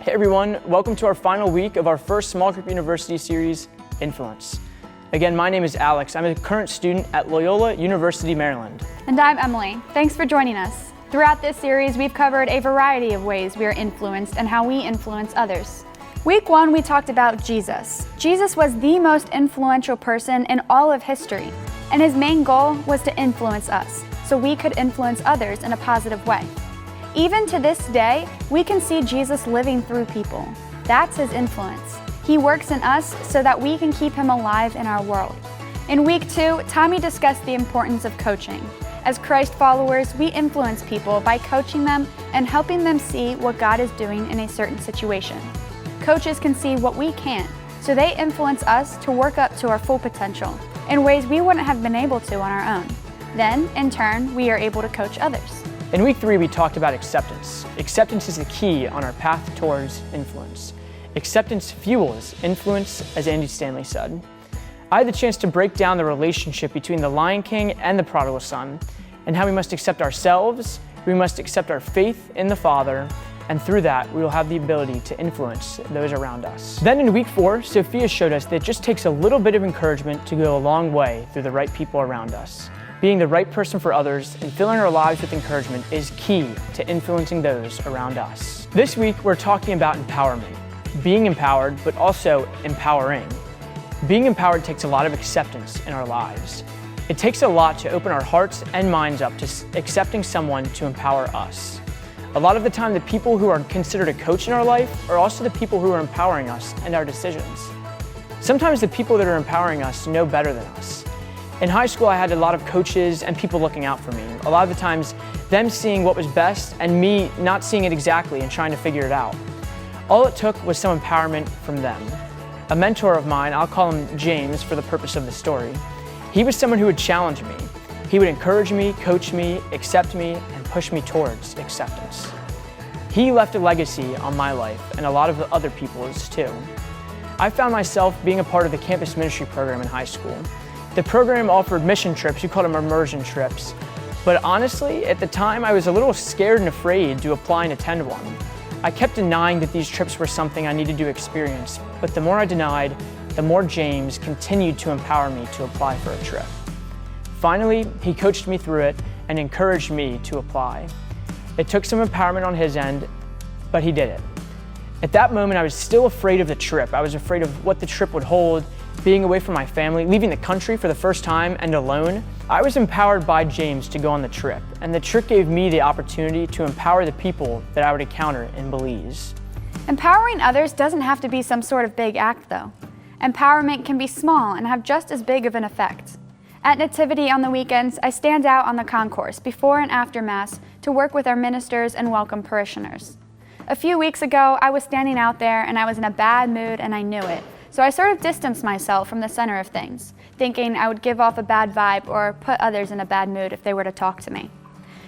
Hey everyone, welcome to our final week of our first Small Group University series, Influence. Again, my name is Alex. I'm a current student at Loyola University, Maryland. And I'm Emily. Thanks for joining us. Throughout this series, we've covered a variety of ways we are influenced and how we influence others. Week 1, we talked about Jesus. Jesus was the most influential person in all of history, and his main goal was to influence us, so we could influence others in a positive way. Even to this day, we can see Jesus living through people. That's his influence. He works in us so that we can keep him alive in our world. In week 2, Tommy discussed the importance of coaching. As Christ followers, we influence people by coaching them and helping them see what God is doing in a certain situation. Coaches can see what we can't, so they influence us to work up to our full potential in ways we wouldn't have been able to on our own. Then, in turn, we are able to coach others. In week 3, we talked about acceptance. Acceptance is the key on our path towards influence. Acceptance fuels influence, as Andy Stanley said. I had the chance to break down the relationship between the Lion King and the prodigal son, and how we must accept ourselves, we must accept our faith in the Father, and through that, we will have the ability to influence those around us. Then in week 4, Sophia showed us that it just takes a little bit of encouragement to go a long way through the right people around us. Being the right person for others and filling our lives with encouragement is key to influencing those around us. This week, we're talking about empowerment. Being empowered, but also empowering. Being empowered takes a lot of acceptance in our lives. It takes a lot to open our hearts and minds up to accepting someone to empower us. A lot of the time, the people who are considered a coach in our life are also the people who are empowering us and our decisions. Sometimes the people that are empowering us know better than us. In high school, I had a lot of coaches and people looking out for me. A lot of the times, them seeing what was best and me not seeing it exactly and trying to figure it out. All it took was some empowerment from them. A mentor of mine, I'll call him James for the purpose of the story, he was someone who would challenge me. He would encourage me, coach me, accept me, and push me towards acceptance. He left a legacy on my life and a lot of the other people's too. I found myself being a part of the campus ministry program in high school. The program offered mission trips, we called them immersion trips. But honestly, at the time, I was a little scared and afraid to apply and attend one. I kept denying that these trips were something I needed to experience, but the more I denied, the more James continued to empower me to apply for a trip. Finally, he coached me through it and encouraged me to apply. It took some empowerment on his end, but he did it. At that moment, I was still afraid of the trip. I was afraid of what the trip would hold, being away from my family, leaving the country for the first time and alone. I was empowered by James to go on the trip, and the trip gave me the opportunity to empower the people that I would encounter in Belize. Empowering others doesn't have to be some sort of big act, though. Empowerment can be small and have just as big of an effect. At Nativity on the weekends, I stand out on the concourse before and after Mass to work with our ministers and welcome parishioners. A few weeks ago, I was standing out there and I was in a bad mood and I knew it. So I sort of distanced myself from the center of things, thinking I would give off a bad vibe or put others in a bad mood if they were to talk to me.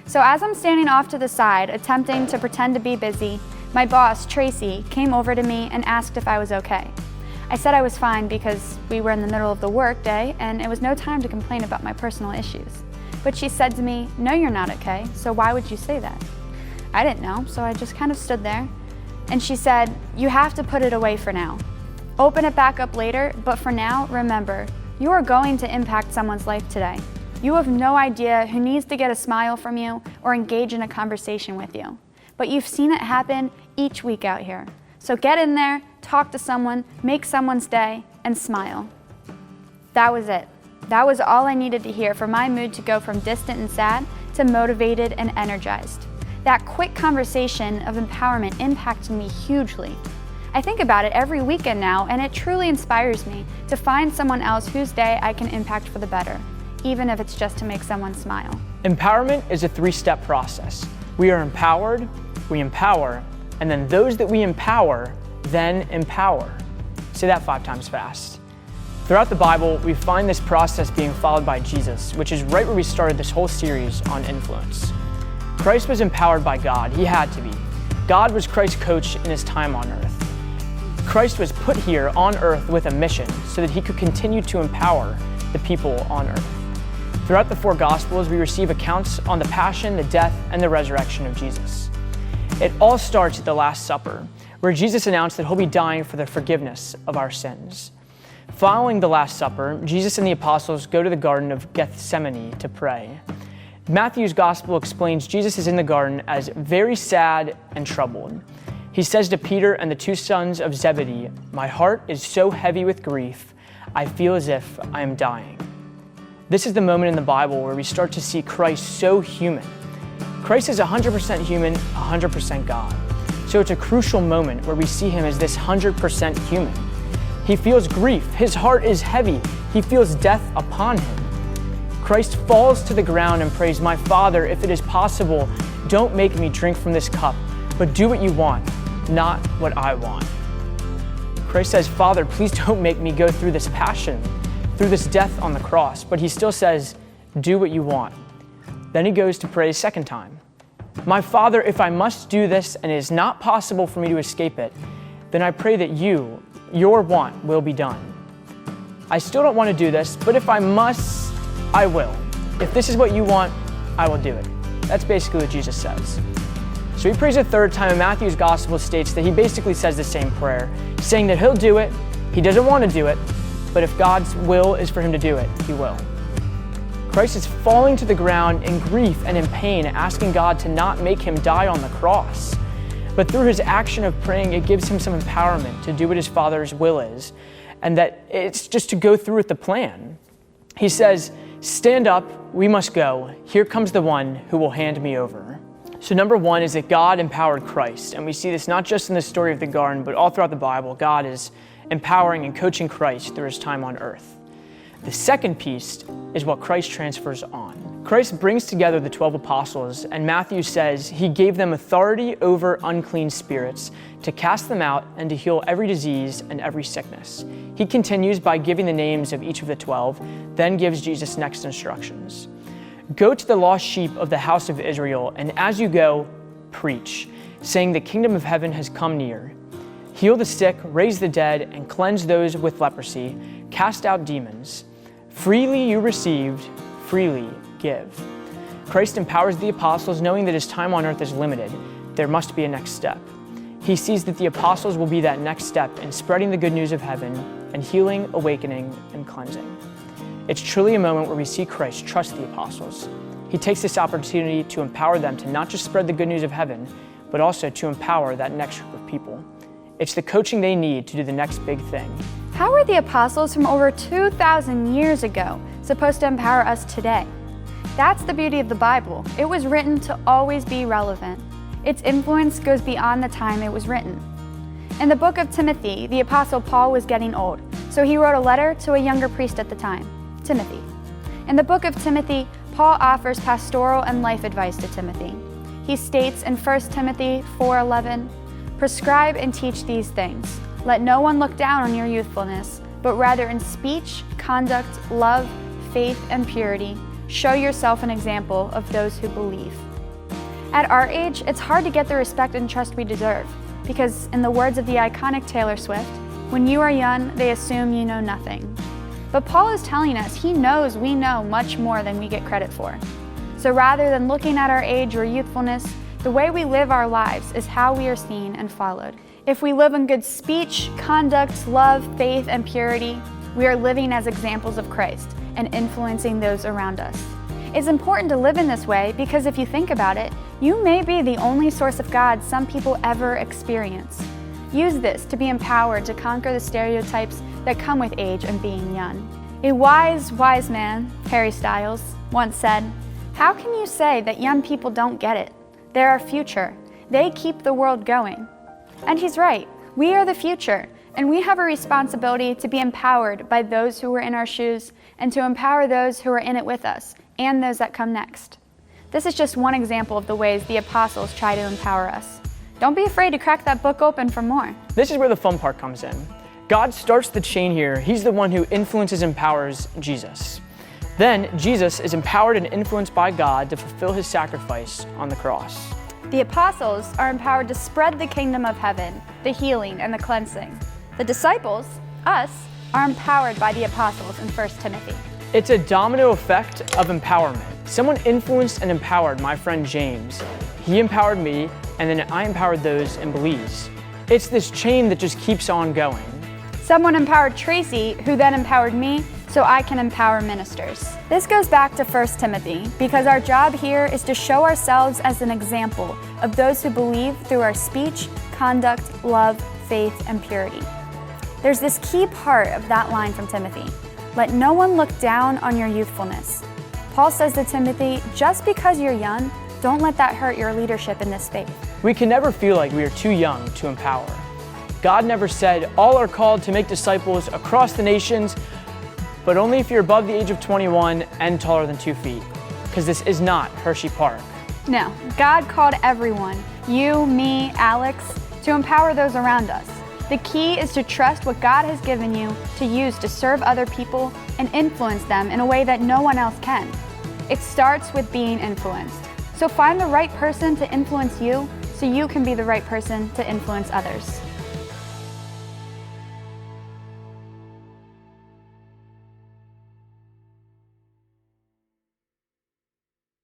So as I'm standing off to the side, attempting to pretend to be busy, my boss, Tracy, came over to me and asked if I was okay. I said I was fine because we were in the middle of the work day and it was no time to complain about my personal issues. But she said to me, "No, you're not okay, so why would you say that?" I didn't know, so I just kind of stood there. And she said, "You have to put it away for now. Open it back up later, but for now, remember, you are going to impact someone's life today. You have no idea who needs to get a smile from you or engage in a conversation with you. But you've seen it happen each week out here. So get in there, talk to someone, make someone's day, and smile." That was it. That was all I needed to hear for my mood to go from distant and sad to motivated and energized. That quick conversation of empowerment impacted me hugely. I think about it every weekend now, and it truly inspires me to find someone else whose day I can impact for the better, even if it's just to make someone smile. Empowerment is a 3-step process. We are empowered, we empower, and then those that we empower, then empower. Say that 5 times fast. Throughout the Bible, we find this process being followed by Jesus, which is right where we started this whole series on influence. Christ was empowered by God. He had to be. God was Christ's coach in his time on earth. Christ was put here on earth with a mission so that he could continue to empower the people on earth. Throughout the 4 Gospels, we receive accounts on the passion, the death, and the resurrection of Jesus. It all starts at the Last Supper, where Jesus announced that he'll be dying for the forgiveness of our sins. Following the Last Supper, Jesus and the apostles go to the Garden of Gethsemane to pray. Matthew's gospel explains Jesus is in the garden as very sad and troubled. He says to Peter and the two sons of Zebedee, "My heart is so heavy with grief, I feel as if I am dying." This is the moment in the Bible where we start to see Christ so human. Christ is 100% human, 100% God. So it's a crucial moment where we see him as this 100% human. He feels grief. His heart is heavy. He feels death upon him. Christ falls to the ground and prays, "My Father, if it is possible, don't make me drink from this cup, but do what you want, not what I want." Christ says, "Father, please don't make me go through this passion, through this death on the cross." But he still says, "Do what you want." Then he goes to pray a second time. "My Father, if I must do this and it is not possible for me to escape it, then I pray that your want will be done. I still don't want to do this, but if I must, I will. If this is what you want, I will do it." That's basically what Jesus says. So he prays a third time, and Matthew's gospel states that he basically says the same prayer, saying that he'll do it, he doesn't want to do it, but if God's will is for him to do it, he will. Christ is falling to the ground in grief and in pain, asking God to not make him die on the cross. But through his action of praying, it gives him some empowerment to do what his Father's will is, and that it's just to go through with the plan. He says, "Stand up, we must go. Here comes the one who will hand me over." So number one is that God empowered Christ. And we see this not just in the story of the garden, but all throughout the Bible. God is empowering and coaching Christ through his time on earth. The second piece is what Christ transfers on. Christ brings together the 12 apostles, and Matthew says he gave them authority over unclean spirits to cast them out and to heal every disease and every sickness. He continues by giving the names of each of the 12, then gives Jesus' next instructions. "Go to the lost sheep of the house of Israel, and as you go, preach, saying the kingdom of heaven has come near. Heal the sick, raise the dead, and cleanse those with leprosy, cast out demons. Freely you received, freely give." Christ empowers the apostles, knowing that his time on earth is limited. There must be a next step. He sees that the apostles will be that next step in spreading the good news of heaven and healing, awakening, and cleansing. It's truly a moment where we see Christ trust the apostles. He takes this opportunity to empower them to not just spread the good news of heaven, but also to empower that next group of people. It's the coaching they need to do the next big thing. How are the apostles from over 2,000 years ago supposed to empower us today? That's the beauty of the Bible. It was written to always be relevant. Its influence goes beyond the time it was written. In the book of Timothy, the apostle Paul was getting old, so he wrote a letter to a younger priest at the time, Timothy. In the book of Timothy, Paul offers pastoral and life advice to Timothy. He states in 1 Timothy 4:11, "Prescribe and teach these things. Let no one look down on your youthfulness, but rather in speech, conduct, love, faith, and purity, show yourself an example of those who believe." At our age, it's hard to get the respect and trust we deserve, because in the words of the iconic Taylor Swift, "When you are young, they assume you know nothing." But Paul is telling us he knows we know much more than we get credit for. So rather than looking at our age or youthfulness, the way we live our lives is how we are seen and followed. If we live in good speech, conduct, love, faith, and purity, we are living as examples of Christ and influencing those around us. It's important to live in this way because if you think about it, you may be the only source of God some people ever experience. Use this to be empowered to conquer the stereotypes that come with age and being young. A wise man, Harry Styles, once said, "How can you say that young people don't get it? They're our future. They keep the world going." And he's right. We are the future, and we have a responsibility to be empowered by those who are in our shoes and to empower those who are in it with us and those that come next. This is just one example of the ways the apostles try to empower us. Don't be afraid to crack that book open for more. This is where the fun part comes in. God starts the chain here. He's the one who influences and empowers Jesus. Then Jesus is empowered and influenced by God to fulfill his sacrifice on the cross. The apostles are empowered to spread the kingdom of heaven, the healing and the cleansing. The disciples, us, are empowered by the apostles in 1 Timothy. It's a domino effect of empowerment. Someone influenced and empowered my friend James. He empowered me, and then I empowered those in Belize. It's this chain that just keeps on going. Someone empowered Tracy, who then empowered me, so I can empower ministers. This goes back to 1 Timothy, because our job here is to show ourselves as an example of those who believe through our speech, conduct, love, faith, and purity. There's this key part of that line from Timothy. Let no one look down on your youthfulness. Paul says to Timothy, just because you're young, don't let that hurt your leadership in this faith. We can never feel like we are too young to empower. God never said all are called to make disciples across the nations, but only if you're above the age of 21 and taller than 2 feet, because this is not Hershey Park. No, God called everyone, you, me, Alex, to empower those around us. The key is to trust what God has given you to use to serve other people and influence them in a way that no one else can. It starts with being influenced. So find the right person to influence you so you can be the right person to influence others.